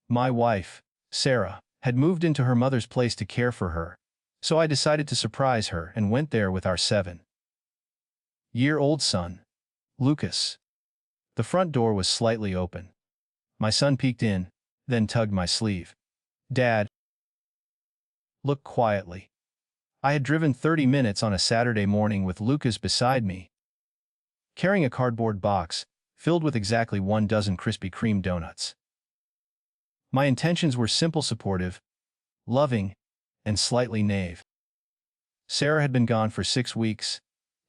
My wife, Sarah, had moved into her mother's place to care for her, so I decided to surprise her and went there with our 7-year-old son, Lucas. The front door was slightly open. My son peeked in, then tugged my sleeve. "Dad, look quietly." I had driven 30 minutes on a Saturday morning with Lucas beside me, carrying a cardboard box filled with exactly 12 Krispy Kreme donuts. My intentions were simple, supportive, loving, and slightly naive. Sarah had been gone for 6 weeks,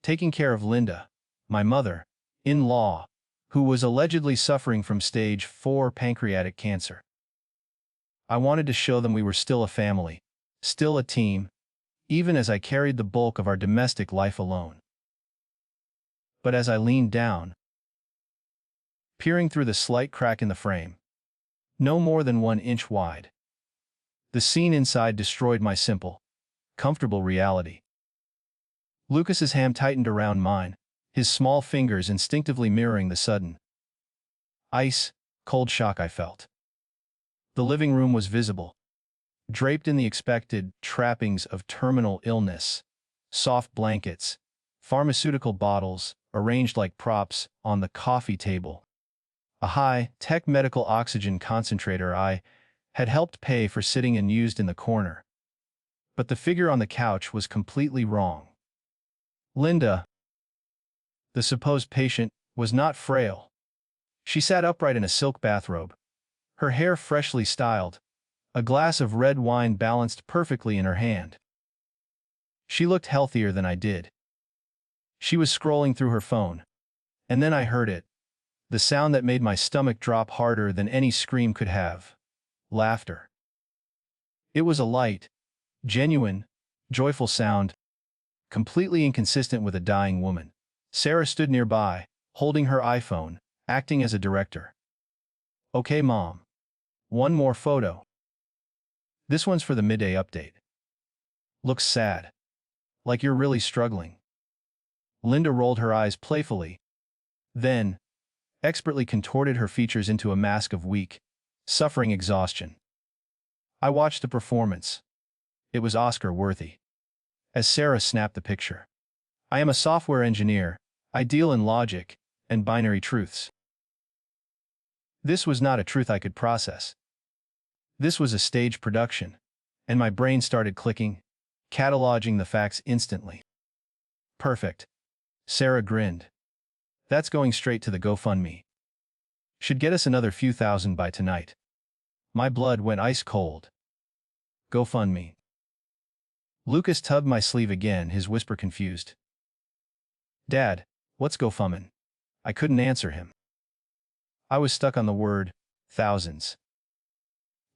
taking care of Linda, my mother-in-law, who was allegedly suffering from stage 4 pancreatic cancer. I wanted to show them we were still a family, still a team, even as I carried the bulk of our domestic life alone. But as I leaned down, peering through the slight crack in the frame, no more than 1 inch wide, the scene inside destroyed my simple, comfortable reality. Lucas's hand tightened around mine, his small fingers instinctively mirroring the sudden, ice-cold shock I felt. The living room was visible, draped in the expected trappings of terminal illness: soft blankets, pharmaceutical bottles arranged like props on the coffee table, a high-tech medical oxygen concentrator I had helped pay for sitting unused in the corner. But the figure on the couch was completely wrong. Linda, the supposed patient, was not frail. She sat upright in a silk bathrobe, her hair freshly styled, a glass of red wine balanced perfectly in her hand. She looked healthier than I did. She was scrolling through her phone, and then I heard it, the sound that made my stomach drop harder than any scream could have: laughter. It was a light, genuine, joyful sound, completely inconsistent with a dying woman. Sarah stood nearby, holding her iPhone, acting as a director. "Okay, Mom. One more photo. This one's for the midday update. Looks sad. Like you're really struggling." Linda rolled her eyes playfully, then expertly contorted her features into a mask of weak, suffering exhaustion. I watched the performance. It was Oscar-worthy. As Sarah snapped the picture, "I am a software engineer. I deal in logic and binary truths." This was not a truth I could process. This was a stage production, and my brain started clicking, cataloging the facts instantly. "Perfect." Sarah grinned. "That's going straight to the GoFundMe. Should get us another few thousand by tonight." My blood went ice cold. GoFundMe. Lucas tugged my sleeve again, his whisper confused. "Dad, what's GoFundMe?" I couldn't answer him. I was stuck on the word thousands.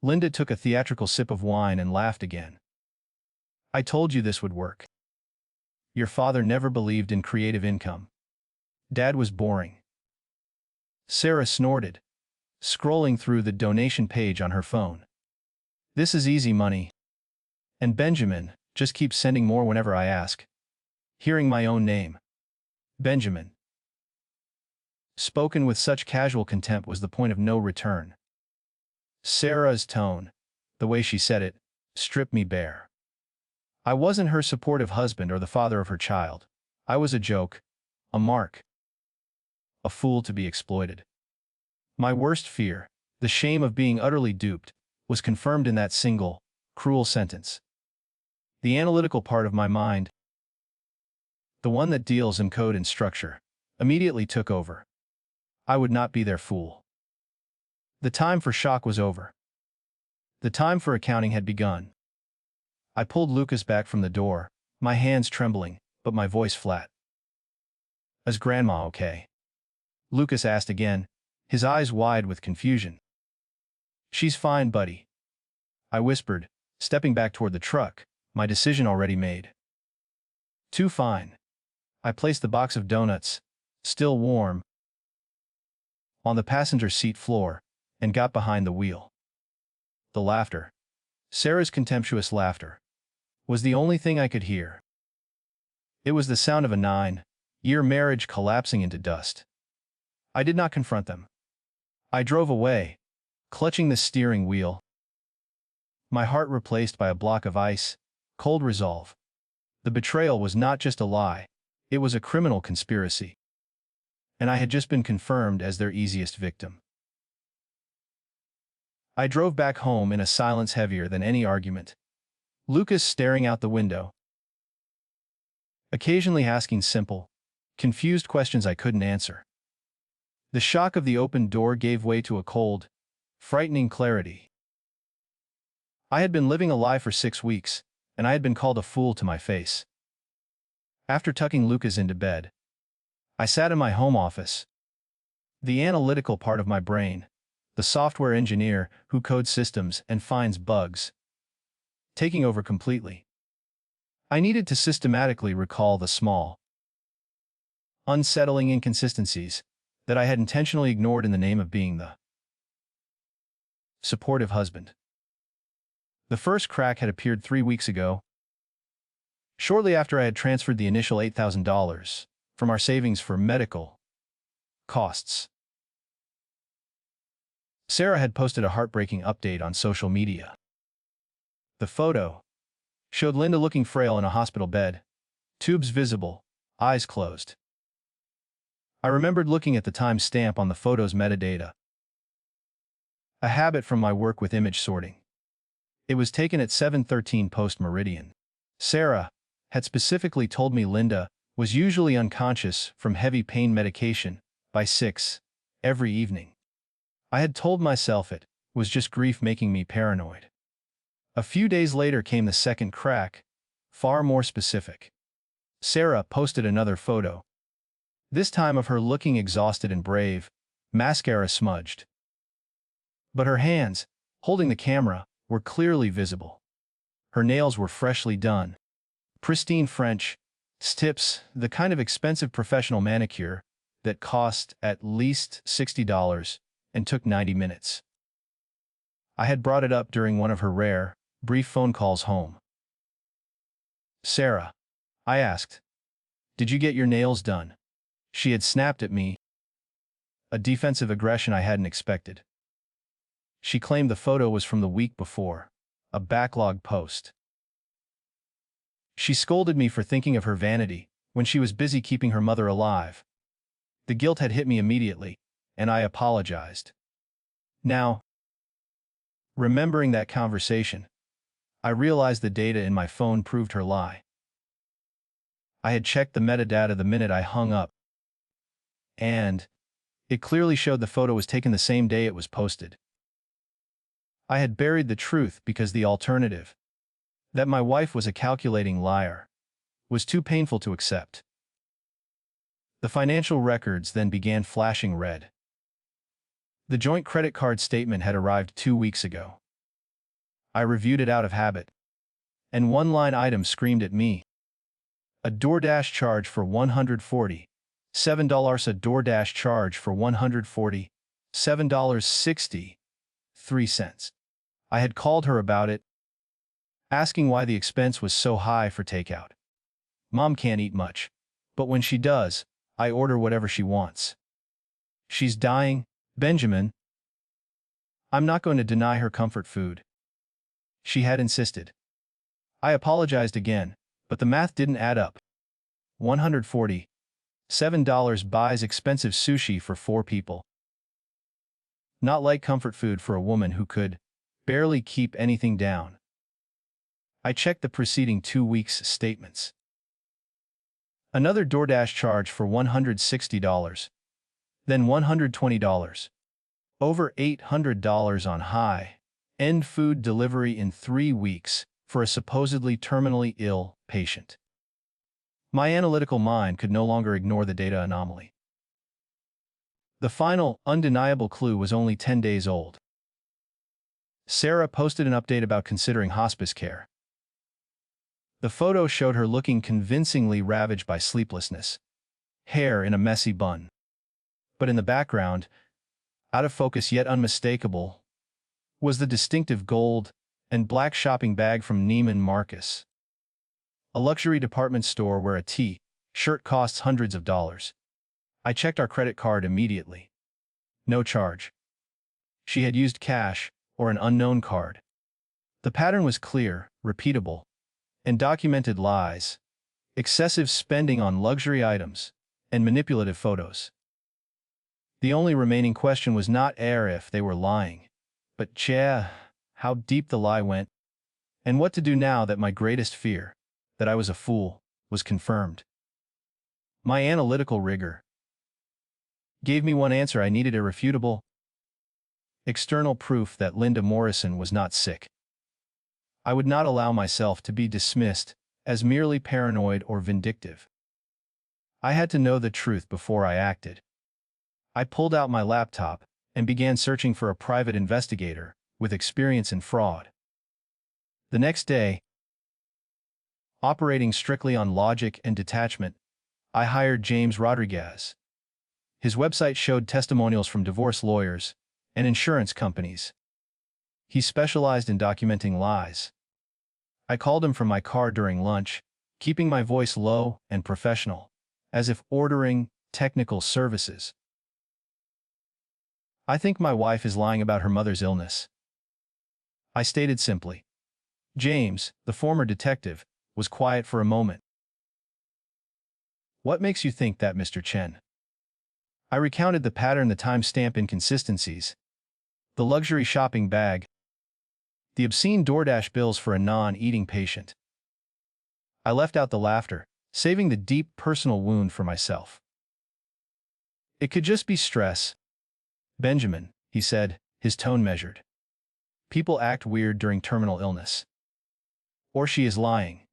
Linda took a theatrical sip of wine and laughed again. "I told you this would work. Your father never believed in creative income. Dad was boring." Sarah snorted, scrolling through the donation page on her phone. "This is easy money. And Benjamin just keeps sending more whenever I ask." Hearing my own name, Benjamin, spoken with such casual contempt, was the point of no return. Sarah's tone, the way she said it, stripped me bare. I wasn't her supportive husband or the father of her child. I was a joke, a mark, a fool to be exploited. My worst fear, the shame of being utterly duped, was confirmed in that single, cruel sentence. The analytical part of my mind, the one that deals in code and structure, immediately took over. I would not be their fool. The time for shock was over. The time for accounting had begun. I pulled Lucas back from the door, my hands trembling, but my voice flat. "Is Grandma okay?" Lucas asked again, his eyes wide with confusion. "She's fine, buddy," I whispered, stepping back toward the truck, my decision already made. "Too fine." I placed the box of donuts, still warm, on the passenger seat floor, and got behind the wheel. The laughter, Sarah's contemptuous laughter, was the only thing I could hear. It was the sound of a 9-year marriage collapsing into dust. I did not confront them. I drove away, clutching the steering wheel. My heart replaced by a block of ice, cold resolve. The betrayal was not just a lie, it was a criminal conspiracy. And I had just been confirmed as their easiest victim. I drove back home in a silence heavier than any argument. Lucas staring out the window, occasionally asking simple, confused questions I couldn't answer. The shock of the open door gave way to a cold, frightening clarity. I had been living a lie for 6 weeks, and I had been called a fool to my face. After tucking Lucas into bed, I sat in my home office. The analytical part of my brain, the software engineer who codes systems and finds bugs, taking over completely. I needed to systematically recall the small, unsettling inconsistencies that I had intentionally ignored in the name of being the supportive husband. The first crack had appeared 3 weeks ago, shortly after I had transferred the initial $8,000 from our savings for medical costs. Sarah had posted a heartbreaking update on social media. The photo showed Linda looking frail in a hospital bed, tubes visible, eyes closed. I remembered looking at the time stamp on the photo's metadata, a habit from my work with image sorting. It was taken at 7:13 post-meridian. Sarah had specifically told me Linda was usually unconscious from heavy pain medication by 6 every evening. I had told myself it was just grief making me paranoid. A few days later came the second crack, far more specific. Sarah posted another photo, this time of her looking exhausted and brave, mascara smudged. But her hands, holding the camera, were clearly visible. Her nails were freshly done, pristine French tips, the kind of expensive professional manicure that cost at least $60 and took 90 minutes. I had brought it up during one of her rare, brief phone calls home. "Sarah," I asked, "did you get your nails done?" She had snapped at me, a defensive aggression I hadn't expected. She claimed the photo was from the week before, a backlog post. She scolded me for thinking of her vanity when she was busy keeping her mother alive. The guilt had hit me immediately, and I apologized. Now, remembering that conversation, I realized the data in my phone proved her lie. I had checked the metadata the minute I hung up, and it clearly showed the photo was taken the same day it was posted. I had buried the truth because the alternative, that my wife was a calculating liar, was too painful to accept. The financial records then began flashing red. The joint credit card statement had arrived 2 weeks ago. I reviewed it out of habit, and one line item screamed at me. A DoorDash charge for $147, a DoorDash charge for $147.63. I had called her about it, asking why the expense was so high for takeout. Mom can't eat much, but when she does, I order whatever she wants. She's dying, Benjamin. I'm not going to deny her comfort food. She had insisted. I apologized again, but the math didn't add up. $147 buys expensive sushi for 4 people. Not like comfort food for a woman who could barely keep anything down. I checked the preceding 2 weeks' statements. Another DoorDash charge for $160, then $120. Over $800 on high-end food delivery in 3 weeks for a supposedly terminally ill patient. My analytical mind could no longer ignore the data anomaly. The final, undeniable clue was only 10 days old. Sarah posted an update about considering hospice care. The photo showed her looking convincingly ravaged by sleeplessness, hair in a messy bun. But in the background, out of focus yet unmistakable, was the distinctive gold and black shopping bag from Neiman Marcus, a luxury department store where a T-shirt costs hundreds of dollars. I checked our credit card immediately. No charge. she had used cash or an unknown card. The pattern was clear, repeatable, and documented lies, excessive spending on luxury items, and manipulative photos. The only remaining question was not if they were lying, but how deep the lie went, and what to do now that my greatest fear, that I was a fool, was confirmed. My analytical rigor gave me one answer I needed: irrefutable, external proof that Linda Morrison was not sick. I would not allow myself to be dismissed as merely paranoid or vindictive. I had to know the truth before I acted. I pulled out my laptop and began searching for a private investigator with experience in fraud. The next day, operating strictly on logic and detachment, I hired James Rodriguez. His website showed testimonials from divorce lawyers and insurance companies. He specialized in documenting lies. I called him from my car during lunch, keeping my voice low and professional, as if ordering technical services. "I think my wife is lying about her mother's illness," I stated simply. James, the former detective, was quiet for a moment. "What makes you think that, Mr. Chen?" I recounted the pattern, the timestamp inconsistencies, the luxury shopping bag, the obscene DoorDash bills for a non-eating patient. I left out the laughter, saving the deep personal wound for myself. "It could just be stress, Benjamin," he said, his tone measured. "People act weird during terminal illness." "Or she is lying,"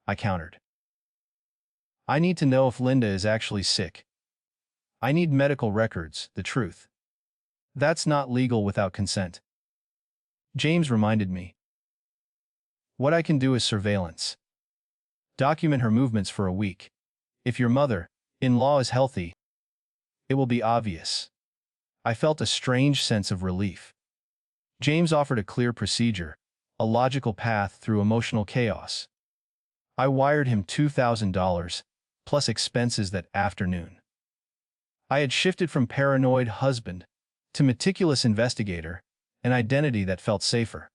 I countered. "I need to know if Linda is actually sick. I need medical records, the truth. That's not legal without consent." James reminded me. "What I can do is surveillance. Document her movements for a week. If your mother-in-law is healthy, it will be obvious." I felt a strange sense of relief. James offered a clear procedure, a logical path through emotional chaos. I wired him $2,000, plus expenses that afternoon. I had shifted from paranoid husband to meticulous investigator, an identity that felt safer.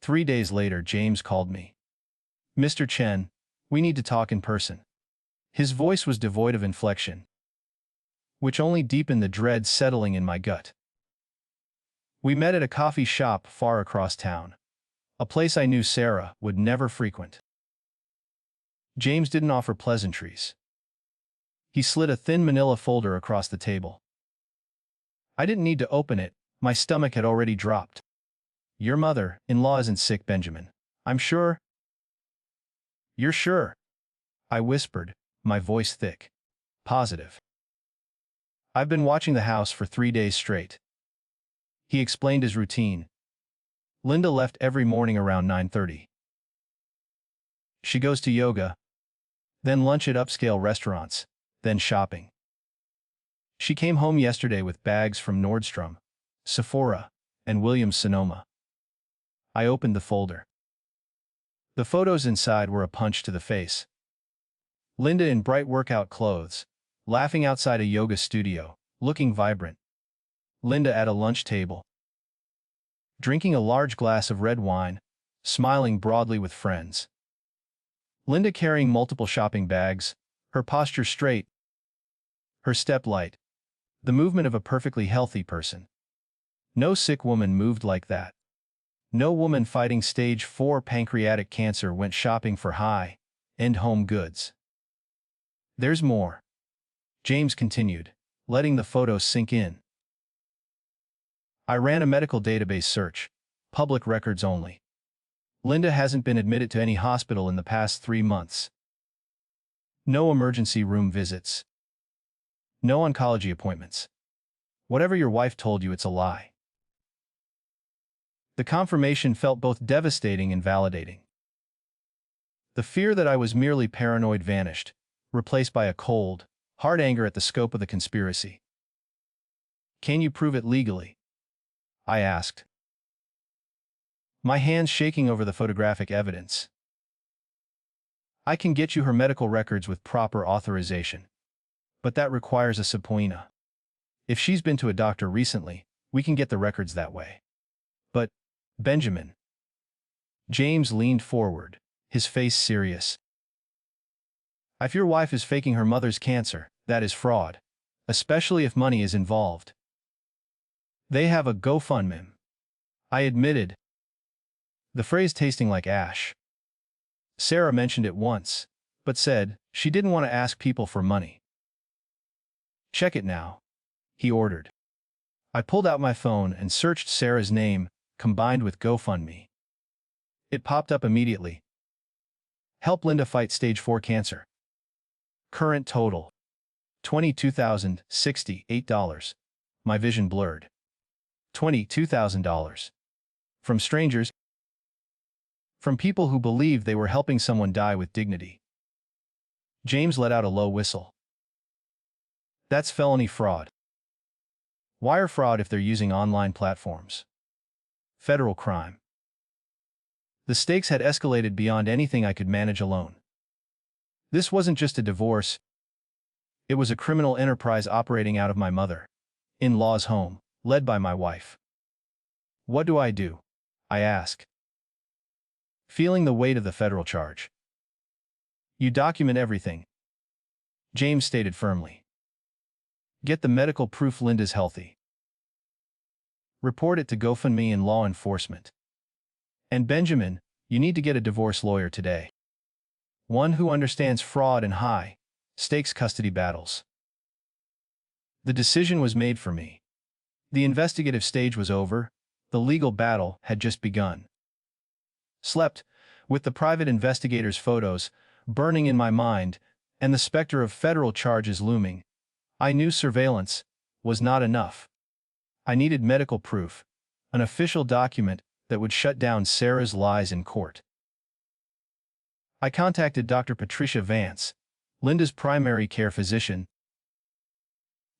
3 days later, James called me. "Mr. Chen, we need to talk in person." His voice was devoid of inflection, which only deepened the dread settling in my gut. We met at a coffee shop far across town, a place I knew Sarah would never frequent. James didn't offer pleasantries. He slid a thin manila folder across the table. I didn't need to open it, my stomach had already dropped. "Your mother-in-law isn't sick, Benjamin. I'm sure." "You're sure?" I whispered, my voice thick. "Positive. I've been watching the house for 3 days straight." He explained his routine. Linda left every morning around 9:30. She goes to yoga, then lunch at upscale restaurants, then shopping. She came home yesterday with bags from Nordstrom, Sephora, and Williams-Sonoma. I opened the folder. The photos inside were a punch to the face. Linda in bright workout clothes, laughing outside a yoga studio, looking vibrant. Linda at a lunch table, drinking a large glass of red wine, smiling broadly with friends. Linda carrying multiple shopping bags, her posture straight, her step light, the movement of a perfectly healthy person. No sick woman moved like that. No woman fighting stage 4 pancreatic cancer went shopping for high-end home goods. "There's more," James continued, letting the photos sink in. I ran a medical database search, public records only. Linda hasn't been admitted to any hospital in the past 3 months. No emergency room visits. No oncology appointments. Whatever your wife told you, it's a lie. The confirmation felt both devastating and validating. The fear that I was merely paranoid vanished, replaced by a cold, hard anger at the scope of the conspiracy. "Can you prove it legally?" I asked, my hands shaking over the photographic evidence. "I can get you her medical records with proper authorization, but that requires a subpoena. If she's been to a doctor recently, We can get the records that way. But, Benjamin. James leaned forward, his face serious. If your wife is faking her mother's cancer, that is fraud, especially if money is involved. They have a GoFundMe. I admitted, the phrase tasting like ash. Sarah mentioned it once, but said she didn't want to ask people for money. Check it now, he ordered. I pulled out my phone and searched Sarah's name, combined with GoFundMe. It popped up immediately. Help Linda fight stage 4 cancer. Current total: $22,068. My vision blurred. $22,000. From strangers. From people who believed they were helping someone die with dignity. James let out a low whistle. That's felony fraud. Wire fraud if they're using online platforms. Federal crime. The stakes had escalated beyond anything I could manage alone. This wasn't just a divorce. It was a criminal enterprise operating out of my mother-in-law's home, led by my wife. What do? I ask, feeling the weight of the federal charge. You document everything, James stated firmly. Get the medical proof Linda's healthy. Report it to GoFundMe and law enforcement. And Benjamin, you need to get a divorce lawyer today. One who understands fraud and high-stakes custody battles. The decision was made for me. The investigative stage was over, the legal battle had just begun. Slept, with the private investigator's photos burning in my mind and the specter of federal charges looming, I knew surveillance was not enough. I needed medical proof, an official document that would shut down Sarah's lies in court. I contacted Dr. Patricia Vance, Linda's primary care physician,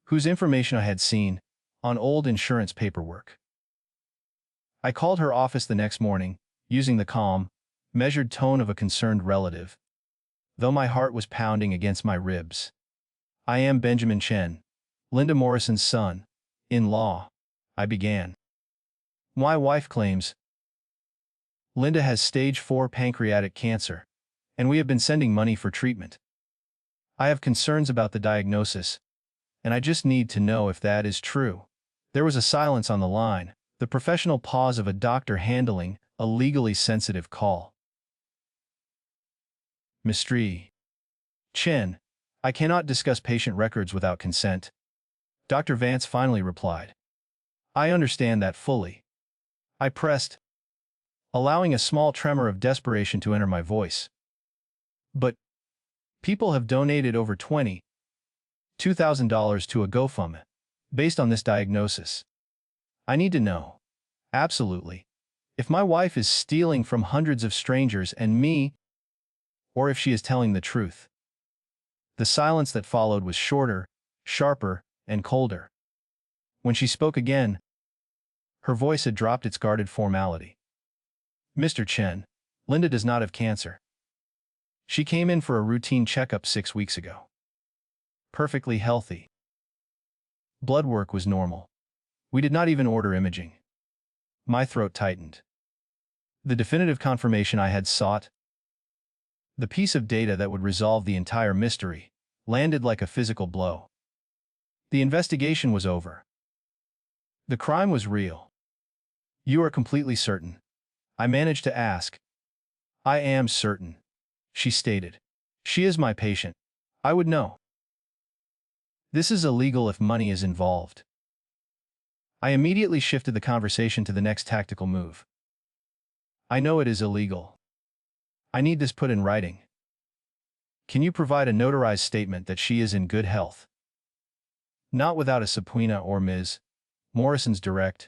whose information I had seen on old insurance paperwork. I called her office the next morning, using the calm, measured tone of a concerned relative, though my heart was pounding against my ribs. I am Benjamin Chen, Linda Morrison's son-in-law, I began. My wife claims Linda has stage 4 pancreatic cancer, and we have been sending money for treatment. I have concerns about the diagnosis, and I just need to know if that is true. There was a silence on the line, the professional pause of a doctor handling a legally sensitive call. Mr. Chen, I cannot discuss patient records without consent. Dr. Vance finally replied. I understand that fully. I pressed, allowing a small tremor of desperation to enter my voice. But people have donated over $22,000 to a GoFundMe based on this diagnosis. I need to know, absolutely, if my wife is stealing from hundreds of strangers and me, or if she is telling the truth. The silence that followed was shorter, sharper, and colder. When she spoke again, her voice had dropped its guarded formality. Mr. Chen, Linda does not have cancer. She came in for a routine checkup 6 weeks ago. Perfectly healthy. Blood work was normal. We did not even order imaging. My throat tightened. The definitive confirmation I had sought, the piece of data that would resolve the entire mystery, landed like a physical blow. The investigation was over. The crime was real. You are completely certain? I managed to ask. I am certain, she stated. She is my patient. I would know. This is illegal if money is involved. I immediately shifted the conversation to the next tactical move. I know it is illegal. I need this put in writing. Can you provide a notarized statement that she is in good health? Not without a subpoena or Ms. Morrison's direct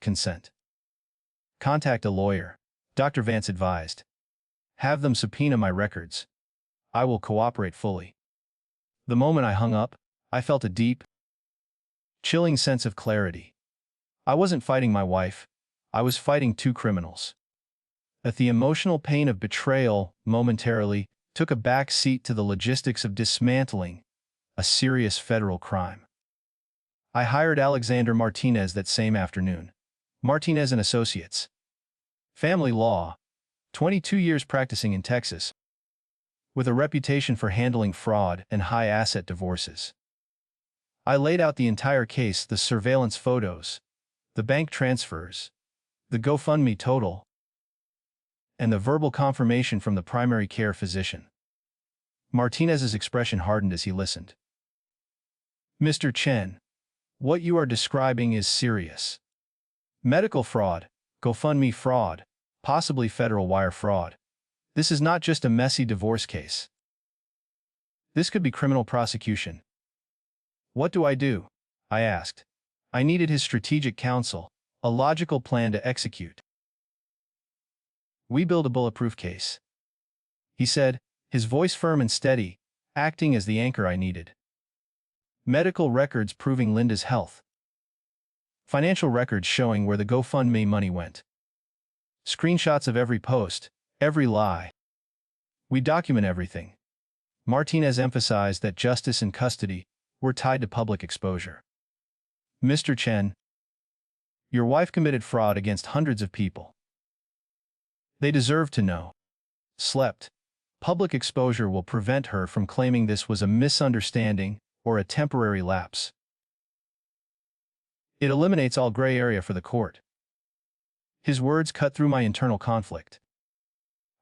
consent. Contact a lawyer, Dr. Vance advised. Have them subpoena my records. I will cooperate fully. The moment I hung up, I felt a deep, chilling sense of clarity. I wasn't fighting my wife. I was fighting 2 criminals. That the emotional pain of betrayal momentarily took a back seat to the logistics of dismantling a serious federal crime. I hired Alexander Martinez that same afternoon. Martinez and Associates. Family law. 22 years practicing in Texas. With a reputation for handling fraud and high-asset divorces. I laid out the entire case, the surveillance photos, the bank transfers, the GoFundMe total, and the verbal confirmation from the primary care physician. Martinez's expression hardened as he listened. Mr. Chen, what you are describing is serious. Medical fraud, GoFundMe fraud, possibly federal wire fraud. This is not just a messy divorce case. This could be criminal prosecution. What do? I asked. I needed his strategic counsel, a logical plan to execute. We build a bulletproof case, he said, his voice firm and steady, acting as the anchor I needed. Medical records proving Linda's health. Financial records showing where the GoFundMe money went. Screenshots of every post, every lie. We document everything. Martinez emphasized that justice and custody were tied to public exposure. Mr. Chen, your wife committed fraud against hundreds of people. They deserve to know. Slept. Public exposure will prevent her from claiming this was a misunderstanding or a temporary lapse. It eliminates all gray area for the court. His words cut through my internal conflict.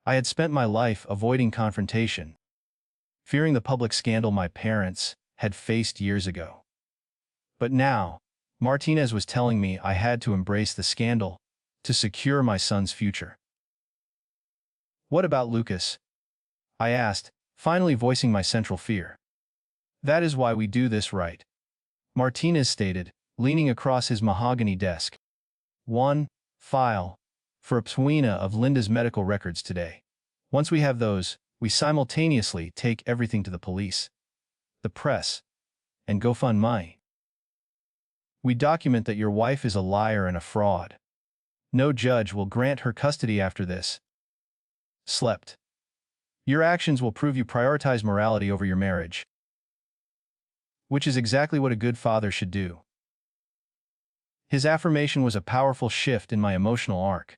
I had spent my life avoiding confrontation, fearing the public scandal my parents had faced years ago. But now, Martinez was telling me I had to embrace the scandal to secure my son's future. What about Lucas? I asked, finally voicing my central fear. That is why we do this right, Martinez stated, leaning across his mahogany desk. 1. File for a subpoena of Linda's medical records today. Once we have those, we simultaneously take everything to the police, the press, and GoFundMe. We document that your wife is a liar and a fraud. No judge will grant her custody after this. Slept. Your actions will prove you prioritize morality over your marriage, which is exactly what a good father should do. His affirmation was a powerful shift in my emotional arc.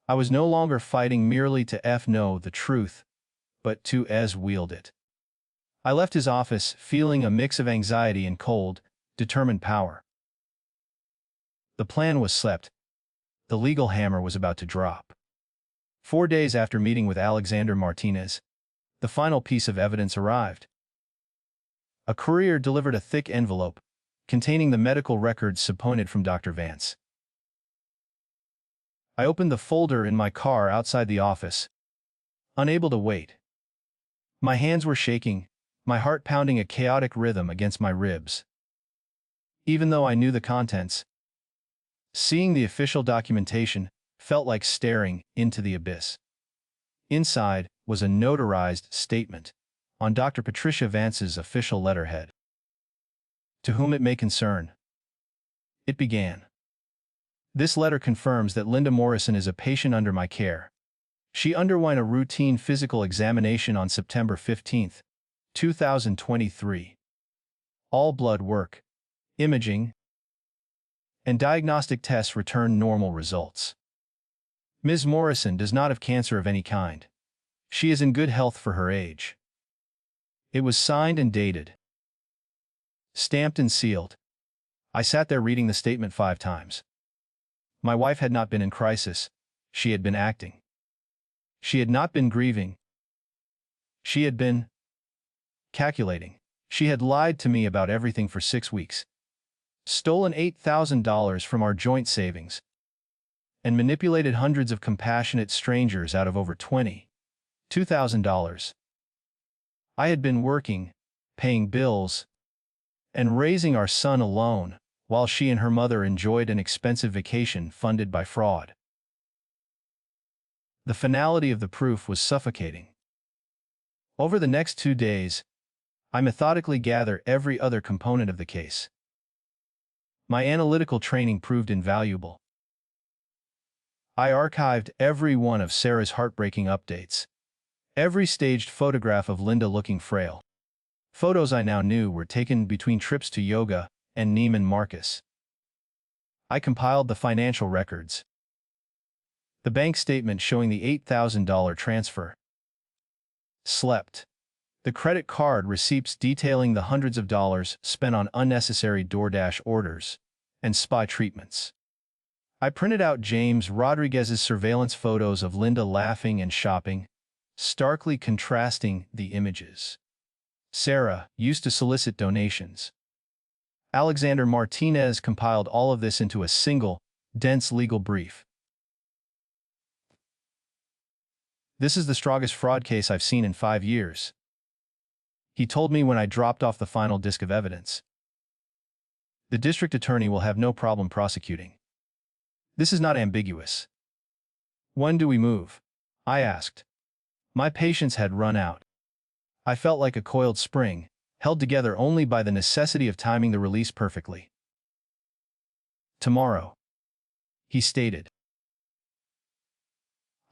I was no longer fighting merely to know the truth, but to wield it. I left his office feeling a mix of anxiety and cold, determined power. The plan was set. The legal hammer was about to drop. 4 days after meeting with Alexander Martinez, the final piece of evidence arrived. A courier delivered a thick envelope containing the medical records subpoenaed from Dr. Vance. I opened the folder in my car outside the office, unable to wait. My hands were shaking, my heart pounding a chaotic rhythm against my ribs. Even though I knew the contents, seeing the official documentation felt like staring into the abyss. Inside was a notarized statement on Dr. Patricia Vance's official letterhead. To whom it may concern. It began. This letter confirms that Linda Morrison is a patient under my care. She underwent a routine physical examination on September 15, 2023. All blood work, imaging, and diagnostic tests returned normal results. Ms. Morrison does not have cancer of any kind. She is in good health for her age. It was signed and dated. Stamped and sealed. I sat there reading the statement 5 times. My wife had not been in crisis. She had been acting. She had not been grieving. She had been calculating. She had lied to me about everything for 6 weeks. Stolen $8,000 from our joint savings. And manipulated hundreds of compassionate strangers out of over $22,000. I had been working, paying bills, and raising our son alone, while she and her mother enjoyed an expensive vacation funded by fraud. The finality of the proof was suffocating. Over the next 2 days, I methodically gathered every other component of the case. My analytical training proved invaluable. I archived every one of Sarah's heartbreaking updates, every staged photograph of Linda looking frail. Photos I now knew were taken between trips to yoga and Neiman Marcus. I compiled the financial records. The bank statement showing the $8,000 transfer. Slept. The credit card receipts detailing the hundreds of dollars spent on unnecessary DoorDash orders and spa treatments. I printed out James Rodriguez's surveillance photos of Linda laughing and shopping, starkly contrasting the images. Sarah used to solicit donations. Alexander Martinez compiled all of this into a single, dense legal brief. This is the strongest fraud case I've seen in 5 years, he told me when I dropped off the final disc of evidence. The district attorney will have no problem prosecuting. This is not ambiguous. When do we move? I asked. My patience had run out. I felt like a coiled spring, held together only by the necessity of timing the release perfectly. Tomorrow, he stated.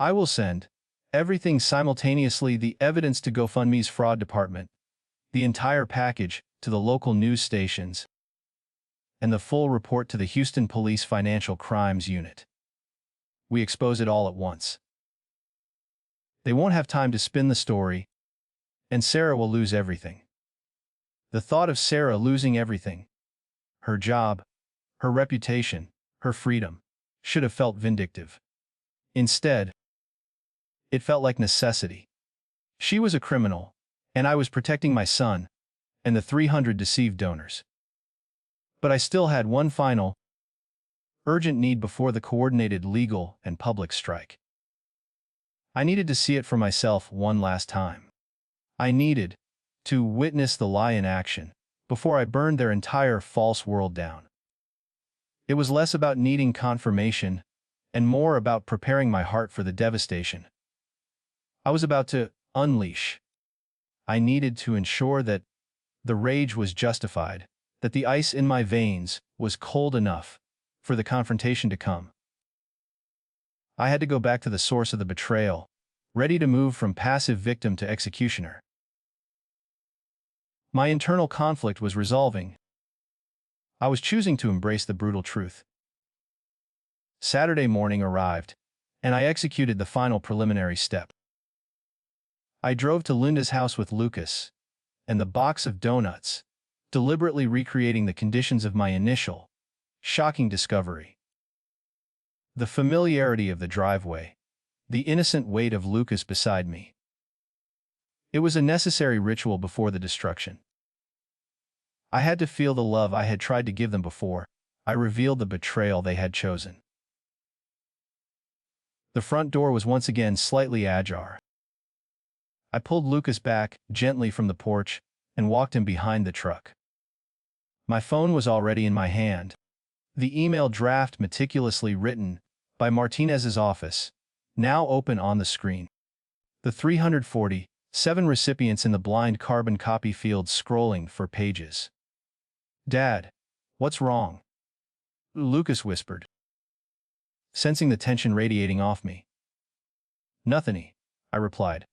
I will send everything simultaneously, the evidence to GoFundMe's fraud department, the entire package to the local news stations, and the full report to the Houston Police Financial Crimes Unit. We expose it all at once. They won't have time to spin the story, and Sarah will lose everything. The thought of Sarah losing everything, her job, her reputation, her freedom, should have felt vindictive. Instead, it felt like necessity. She was a criminal, and I was protecting my son and the 300 deceived donors. But I still had one final, urgent need before the coordinated legal and public strike. I needed to see it for myself one last time. I needed to witness the lie in action before I burned their entire false world down. It was less about needing confirmation and more about preparing my heart for the devastation I was about to unleash. I needed to ensure that the rage was justified, that the ice in my veins was cold enough for the confrontation to come. I had to go back to the source of the betrayal, ready to move from passive victim to executioner. My internal conflict was resolving. I was choosing to embrace the brutal truth. Saturday morning arrived, and I executed the final preliminary step. I drove to Linda's house with Lucas and the box of donuts, deliberately recreating the conditions of my initial, shocking discovery. The familiarity of the driveway, the innocent weight of Lucas beside me. It was a necessary ritual before the destruction. I had to feel the love I had tried to give them before I revealed the betrayal they had chosen. The front door was once again slightly ajar. I pulled Lucas back gently from the porch and walked him behind the truck. My phone was already in my hand. The email draft meticulously written by Martinez's office, now open on the screen. The 347 recipients in the blind carbon copy field scrolling for pages. Dad, what's wrong? Lucas whispered, sensing the tension radiating off me. Nothing, I replied,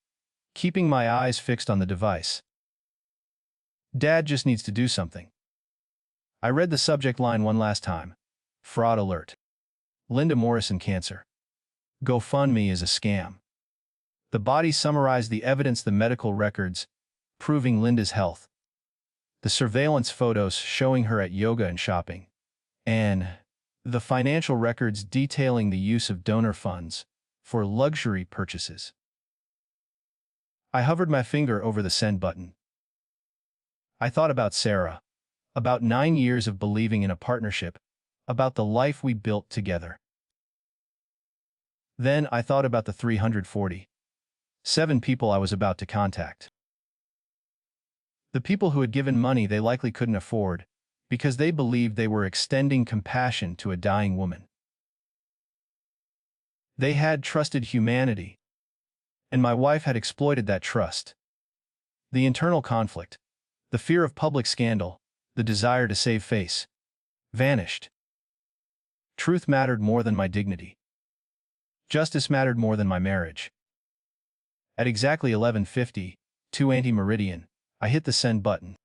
keeping my eyes fixed on the device. Dad just needs to do something. I read the subject line one last time. Fraud alert. Linda Morrison cancer. GoFundMe is a scam. The body summarized the evidence, the medical records proving Linda's health, the surveillance photos showing her at yoga and shopping, and the financial records detailing the use of donor funds for luxury purchases. I hovered my finger over the send button. I thought about Sarah, about 9 years of believing in a partnership, about the life we built together. Then I thought about the 347 people I was about to contact. The people who had given money they likely couldn't afford because they believed they were extending compassion to a dying woman. They had trusted humanity, and my wife had exploited that trust. The internal conflict, the fear of public scandal, the desire to save face, vanished. Truth mattered more than my dignity. Justice mattered more than my marriage. At exactly 11:50, 2 anti-meridian, I hit the send button.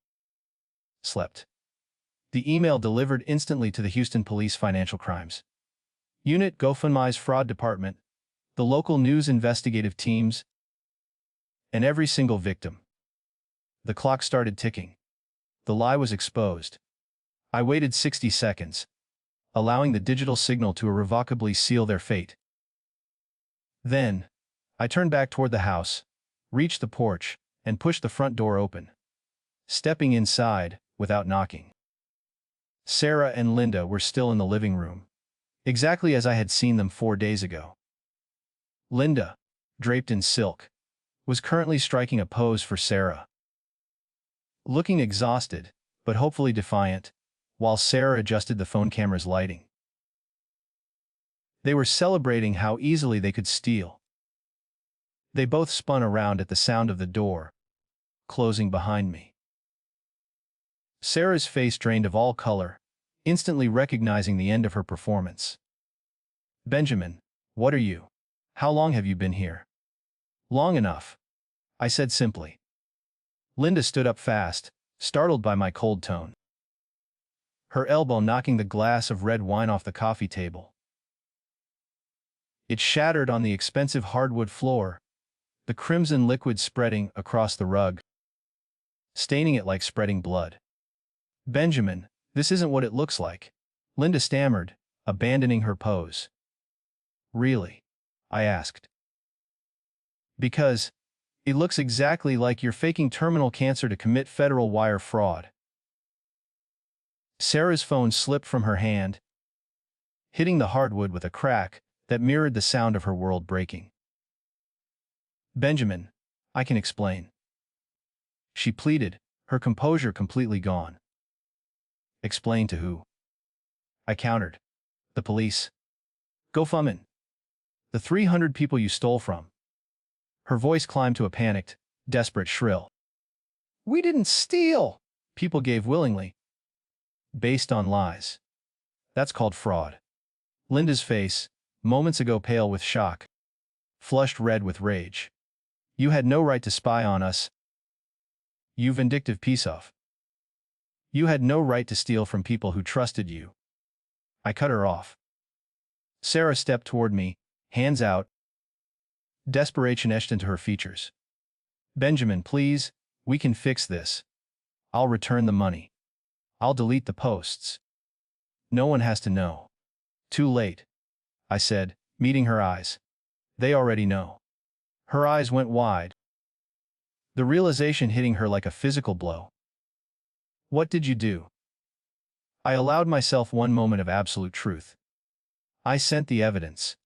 Slept. The email delivered instantly to the Houston Police Financial Crimes Unit, GoFundMe's fraud department, the local news investigative teams, and every single victim. The clock started ticking. The lie was exposed. I waited 60 seconds, allowing the digital signal to irrevocably seal their fate. Then, I turned back toward the house, reached the porch, and pushed the front door open, stepping inside without knocking. Sarah and Linda were still in the living room, exactly as I had seen them 4 days ago. Linda, draped in silk, was currently striking a pose for Sarah, looking exhausted, but hopefully defiant, while Sarah adjusted the phone camera's lighting. They were celebrating how easily they could steal. They both spun around at the sound of the door closing behind me. Sarah's face drained of all color, instantly recognizing the end of her performance. "Benjamin, what are you? How long have you been here?" "Long enough," I said simply. Linda stood up fast, startled by my cold tone, her elbow knocking the glass of red wine off the coffee table. It shattered on the expensive hardwood floor, the crimson liquid spreading across the rug, staining it like spreading blood. "Benjamin, this isn't what it looks like," Linda stammered, abandoning her pose. "Really?" I asked. "Because it looks exactly like you're faking terminal cancer to commit federal wire fraud." Sarah's phone slipped from her hand, hitting the hardwood with a crack that mirrored the sound of her world breaking. "Benjamin, I can explain," she pleaded, her composure completely gone. "Explain to who?" I countered. "The police. GoFundMe. The 300 people you stole from." Her voice climbed to a panicked, desperate shrill. "We didn't steal!" People gave willingly, based on lies. That's called fraud. Linda's face, moments ago pale with shock, flushed red with rage. "You had no right to spy on us. You vindictive piece of. You had no right to steal from people who trusted you." I cut her off. Sarah stepped toward me, hands out. Desperation etched into her features. "Benjamin, please, we can fix this. I'll return the money. I'll delete the posts. No one has to know." "Too late," I said, meeting her eyes. "They already know." Her eyes went wide, the realization hitting her like a physical blow. "What did you do?" I allowed myself one moment of absolute truth. "I sent the evidence.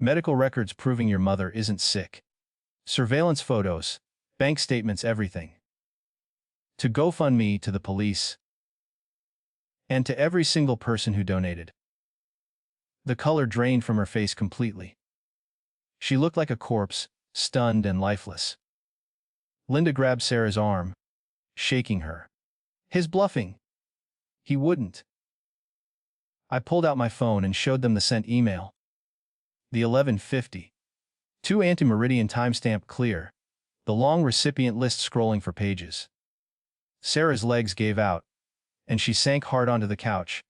Medical records proving your mother isn't sick. Surveillance photos, bank statements, everything. To GoFundMe, to the police, and to every single person who donated." The color drained from her face completely. She looked like a corpse, stunned and lifeless. Linda grabbed Sarah's arm, shaking her. "His bluffing. He wouldn't." I pulled out my phone and showed them the sent email. The 11:50. 2 anti-meridian timestamp clear, the long recipient list scrolling for pages. Sarah's legs gave out, and she sank hard onto the couch,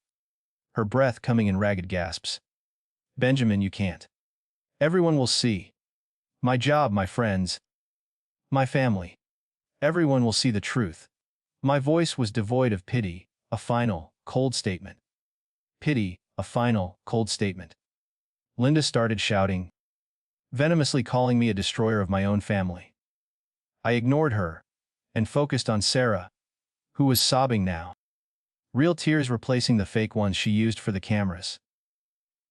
her breath coming in ragged gasps. "Benjamin, you can't. Everyone will see. My job, my friends, my family. Everyone will see the truth." My voice was devoid of pity, a final, cold statement. Pity, a final, cold statement. Linda started shouting, venomously calling me a destroyer of my own family. I ignored her and focused on Sarah, who was sobbing now, real tears replacing the fake ones she used for the cameras.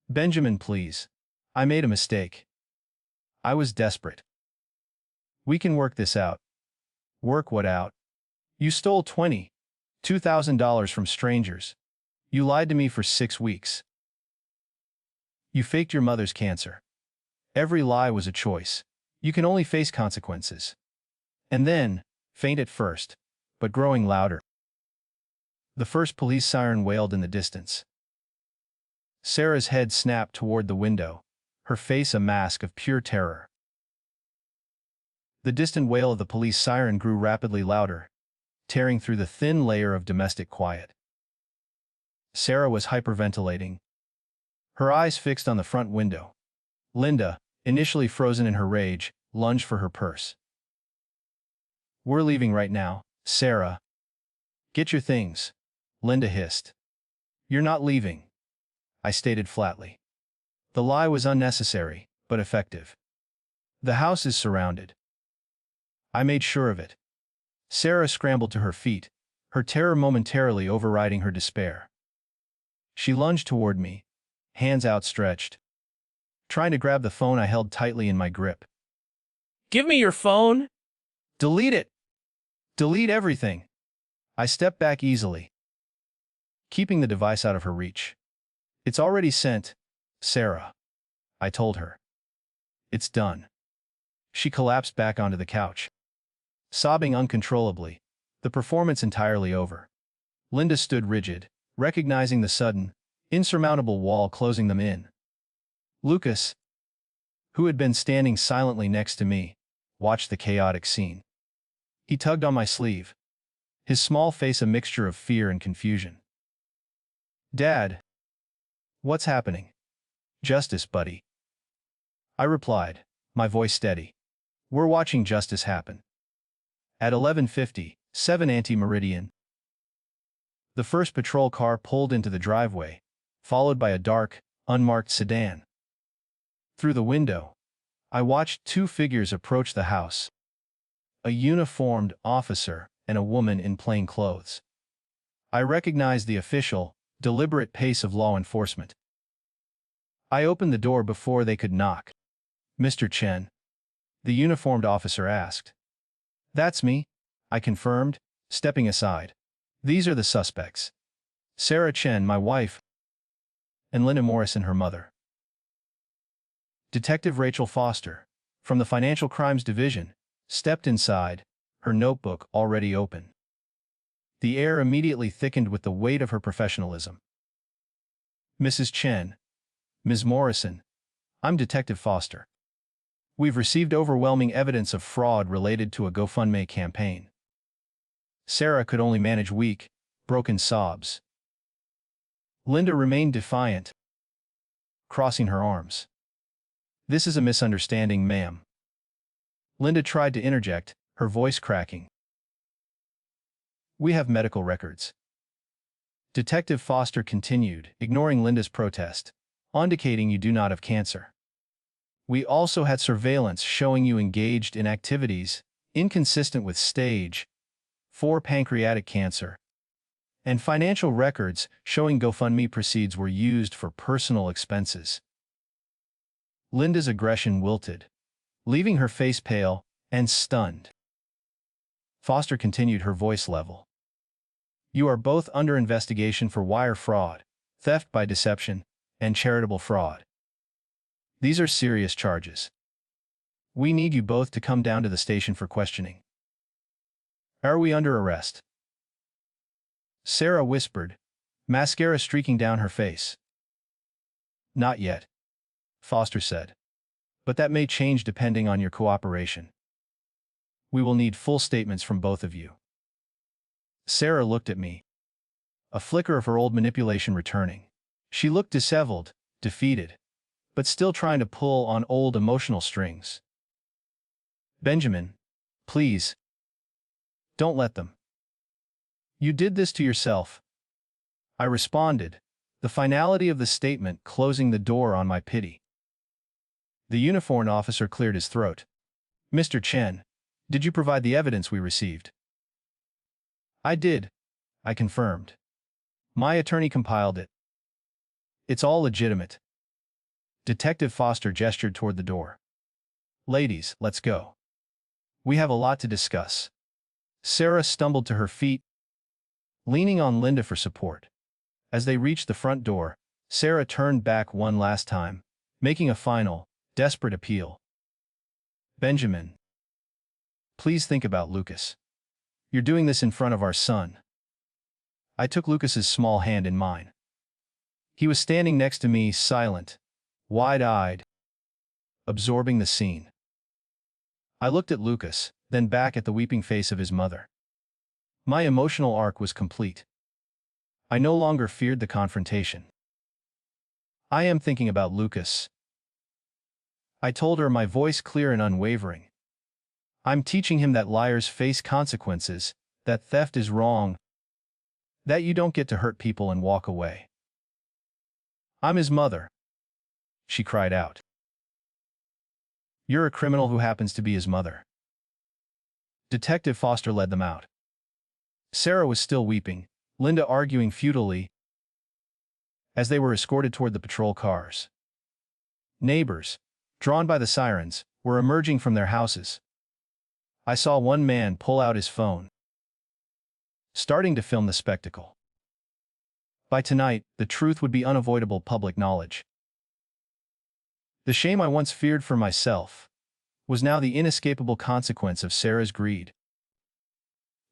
"Benjamin, please. I made a mistake." I was desperate. "We can work this out." "Work what out?" "You stole $22,000 from strangers. You lied to me for 6 weeks. You faked your mother's cancer. Every lie was a choice. You can only face consequences." And then, faint at first, but growing louder, the first police siren wailed in the distance. Sarah's head snapped toward the window, her face a mask of pure terror. The distant wail of the police siren grew rapidly louder, tearing through the thin layer of domestic quiet. Sarah was hyperventilating, her eyes fixed on the front window. Linda, initially frozen in her rage, lunged for her purse. "We're leaving right now, Sarah." "Get your things," Linda hissed. "You're not leaving," I stated flatly. The lie was unnecessary, but effective. "The house is surrounded." I made sure of it. Sarah scrambled to her feet, her terror momentarily overriding her despair. She lunged toward me, hands outstretched, trying to grab the phone I held tightly in my grip. "Give me your phone!" "Delete it! Delete everything!" I stepped back easily, keeping the device out of her reach. "It's already sent, Sarah," I told her. "It's done." She collapsed back onto the couch, sobbing uncontrollably, the performance entirely over. Linda stood rigid, recognizing the sudden, insurmountable wall closing them in. Lucas, who had been standing silently next to me, watched the chaotic scene. He tugged on my sleeve, his small face a mixture of fear and confusion. "Dad, what's happening?" "Justice, buddy," I replied, my voice steady. "We're watching justice happen." At 11:50, 7 anti-meridian, the first patrol car pulled into the driveway, followed by a dark, unmarked sedan. Through the window, I watched two figures approach the house, a uniformed officer and a woman in plain clothes. I recognized the official, deliberate pace of law enforcement. I opened the door before they could knock. "Mr. Chen?" the uniformed officer asked. "That's me," I confirmed, stepping aside. "These are the suspects: Sarah Chen, my wife, and Linda Morrison, her mother." Detective Rachel Foster, from the Financial Crimes Division, stepped inside, her notebook already open. The air immediately thickened with the weight of her professionalism. "Mrs. Chen, Ms. Morrison, I'm Detective Foster. We've received overwhelming evidence of fraud related to a GoFundMe campaign." Sarah could only manage weak, broken sobs. Linda remained defiant, crossing her arms. "This is a misunderstanding, ma'am." Linda tried to interject, her voice cracking. "We have medical records." Detective Foster continued, ignoring Linda's protest, "indicating you do not have cancer. We also had surveillance showing you engaged in activities inconsistent with stage 4 pancreatic cancer, and financial records showing GoFundMe proceeds were used for personal expenses." Linda's aggression wilted, leaving her face pale and stunned. Foster continued, her voice level. "You are both under investigation for wire fraud, theft by deception, and charitable fraud. These are serious charges. We need you both to come down to the station for questioning." "Are we under arrest?" Sarah whispered, mascara streaking down her face. "Not yet," Foster said. "But that may change depending on your cooperation. We will need full statements from both of you." Sarah looked at me, a flicker of her old manipulation returning. She looked disheveled, defeated, but still trying to pull on old emotional strings. "Benjamin, please, don't let them. You did this to yourself," I responded, the finality of the statement closing the door on my pity. The uniformed officer cleared his throat. "Mr. Chen, did you provide the evidence we received?" "I did," I confirmed. "My attorney compiled it. It's all legitimate." Detective Foster gestured toward the door. "Ladies, let's go. We have a lot to discuss." Sarah stumbled to her feet, leaning on Linda for support. As they reached the front door, Sarah turned back one last time, making a final, desperate appeal. "Benjamin, please think about Lucas. You're doing this in front of our son." I took Lucas's small hand in mine. He was standing next to me, silent, wide-eyed, absorbing the scene. I looked at Lucas, then back at the weeping face of his mother. My emotional arc was complete. I no longer feared the confrontation. I am thinking about Lucas. I told her, my voice clear and unwavering. I'm teaching him that liars face consequences, that theft is wrong, that you don't get to hurt people and walk away. I'm his mother, she cried out. You're a criminal who happens to be his mother. Detective Foster led them out. Sarah was still weeping, Linda arguing futilely as they were escorted toward the patrol cars. Neighbors, drawn by the sirens, were emerging from their houses. I saw one man pull out his phone, starting to film the spectacle. By tonight, the truth would be unavoidable public knowledge. The shame I once feared for myself was now the inescapable consequence of Sarah's greed.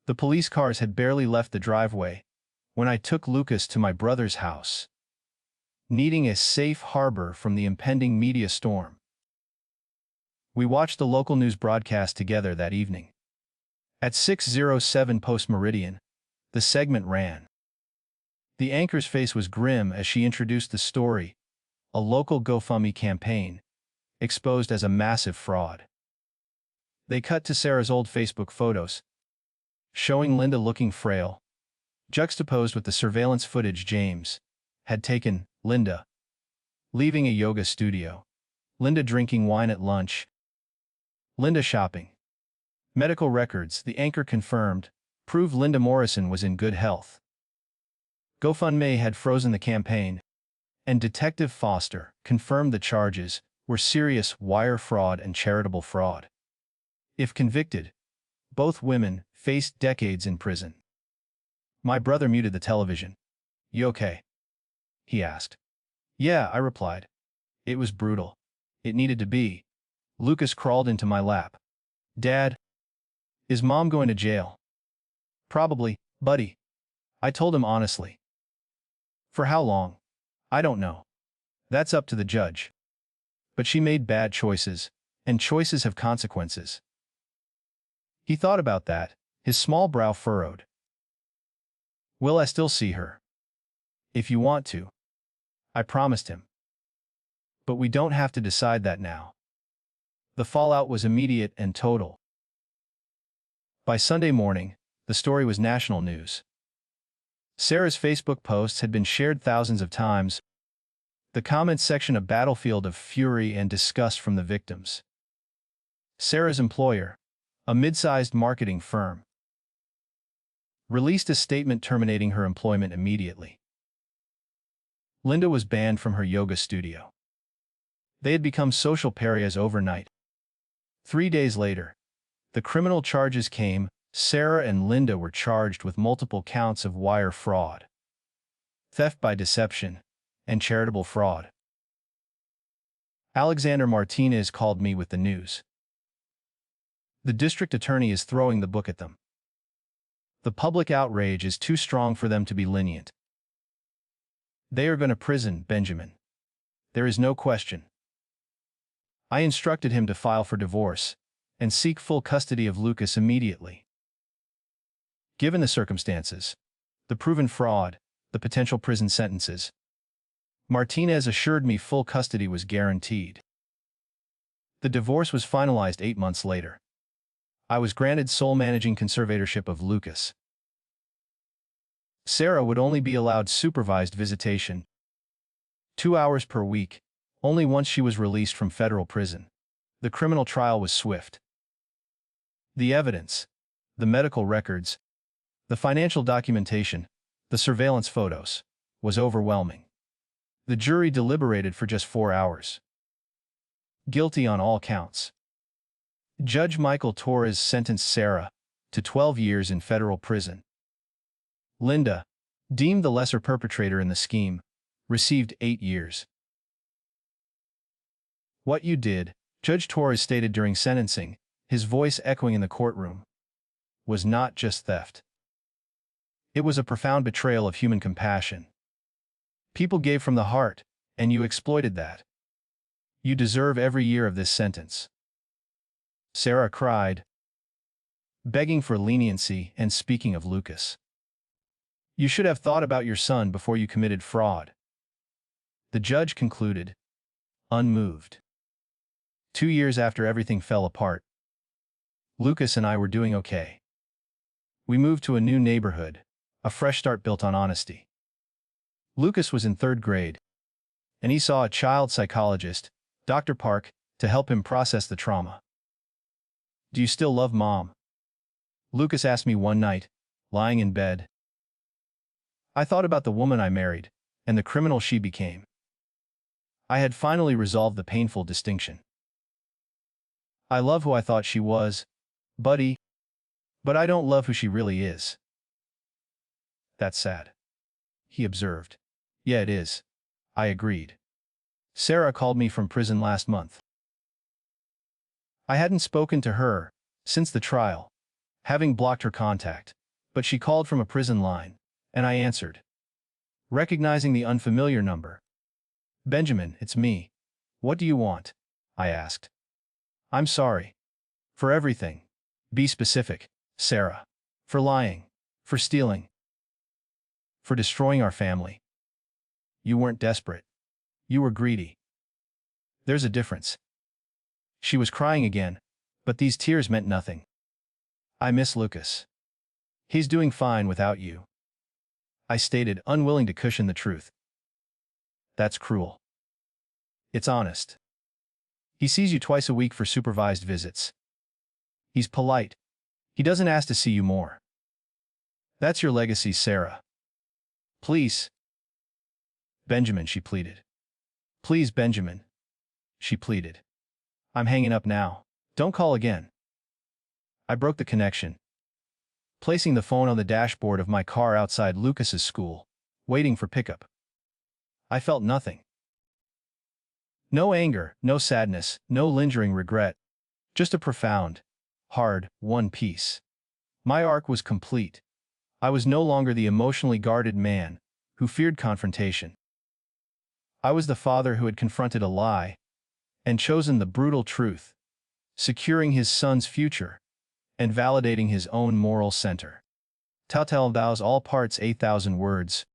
The police cars had barely left the driveway when I took Lucas to my brother's house, needing a safe harbor from the impending media storm. We watched the local news broadcast together that evening. At 6:07 post-meridian, the segment ran. The anchor's face was grim as she introduced the story, a local GoFundMe campaign, exposed as a massive fraud. They cut to Sarah's old Facebook photos, showing Linda looking frail, juxtaposed with the surveillance footage James had taken, Linda leaving a yoga studio, Linda drinking wine at lunch, Linda shopping. Medical records, the anchor confirmed, proved Linda Morrison was in good health. GoFundMe had frozen the campaign, and Detective Foster confirmed the charges were serious wire fraud and charitable fraud. If convicted, both women faced decades in prison. My brother muted the television. "You okay?" he asked. "Yeah," I replied. "It was brutal. It needed to be." Lucas crawled into my lap. "Dad, is Mom going to jail?" "Probably, buddy," I told him honestly. "For how long? I don't know. That's up to the judge. But she made bad choices, and choices have consequences." He thought about that, his small brow furrowed. "Will I still see her?" "If you want to," I promised him. "But we don't have to decide that now." The fallout was immediate and total. By Sunday morning, the story was national news. Sarah's Facebook posts had been shared thousands of times, the comments section a battlefield of fury and disgust from the victims. Sarah's employer, a mid-sized marketing firm, released a statement terminating her employment immediately. Linda was banned from her yoga studio. They had become social pariahs overnight. 3 days later, the criminal charges came. Sarah and Linda were charged with multiple counts of wire fraud, theft by deception, and charitable fraud. Alexander Martinez called me with the news. The district attorney is throwing the book at them. The public outrage is too strong for them to be lenient. They are going to prison, Benjamin. There is no question. I instructed him to file for divorce and seek full custody of Lucas immediately. Given the circumstances, the proven fraud, the potential prison sentences, Martinez assured me full custody was guaranteed. The divorce was finalized 8 months later. I was granted sole managing conservatorship of Lucas. Sarah would only be allowed supervised visitation, 2 hours per week, only once she was released from federal prison. The criminal trial was swift. The evidence, the medical records, the financial documentation, the surveillance photos, was overwhelming. The jury deliberated for just 4 hours. Guilty on all counts. Judge Michael Torres sentenced Sarah to 12 years in federal prison. Linda, deemed the lesser perpetrator in the scheme, received 8 years. "What you did," Judge Torres stated during sentencing, his voice echoing in the courtroom, "was not just theft. It was a profound betrayal of human compassion. People gave from the heart, and you exploited that. You deserve every year of this sentence." Sarah cried. begging for leniency and speaking of Lucas. You should have thought about your son before you committed fraud. The judge concluded, unmoved. 2 years after everything fell apart, Lucas and I were doing okay. We moved to a new neighborhood, a fresh start built on honesty. Lucas was in 3rd grade, and he saw a child psychologist, Dr. Park, to help him process the trauma. Do you still love Mom? Lucas asked me one night, lying in bed. I thought about the woman I married, and the criminal she became. I had finally resolved the painful distinction. I love who I thought she was, buddy, but I don't love who she really is. That's sad, he observed. Yeah, it is, I agreed. Sarah called me from prison last month. I hadn't spoken to her since the trial, having blocked her contact, but she called from a prison line, and I answered, recognizing the unfamiliar number. Benjamin, it's me. What do you want? I asked. I'm sorry. For everything. Be specific, Sarah. For lying. For stealing. For destroying our family. You weren't desperate. You were greedy. There's a difference. She was crying again, but these tears meant nothing. I miss Lucas. He's doing fine without you. I stated, unwilling to cushion the truth. That's cruel. It's honest. He sees you twice a week for supervised visits. He's polite. He doesn't ask to see you more. That's your legacy, Sarah. Please. Benjamin, she pleaded. Please, Benjamin. She pleaded. I'm hanging up now. Don't call again. I broke the connection, placing the phone on the dashboard of my car outside Lucas's school, waiting for pickup. I felt nothing. No anger, no sadness, no lingering regret. Just a profound, hard, one peace. My arc was complete. I was no longer the emotionally guarded man who feared confrontation. I was the father who had confronted a lie and chosen the brutal truth, securing his son's future and validating his own moral center. Tautel thous all parts 8,000 words,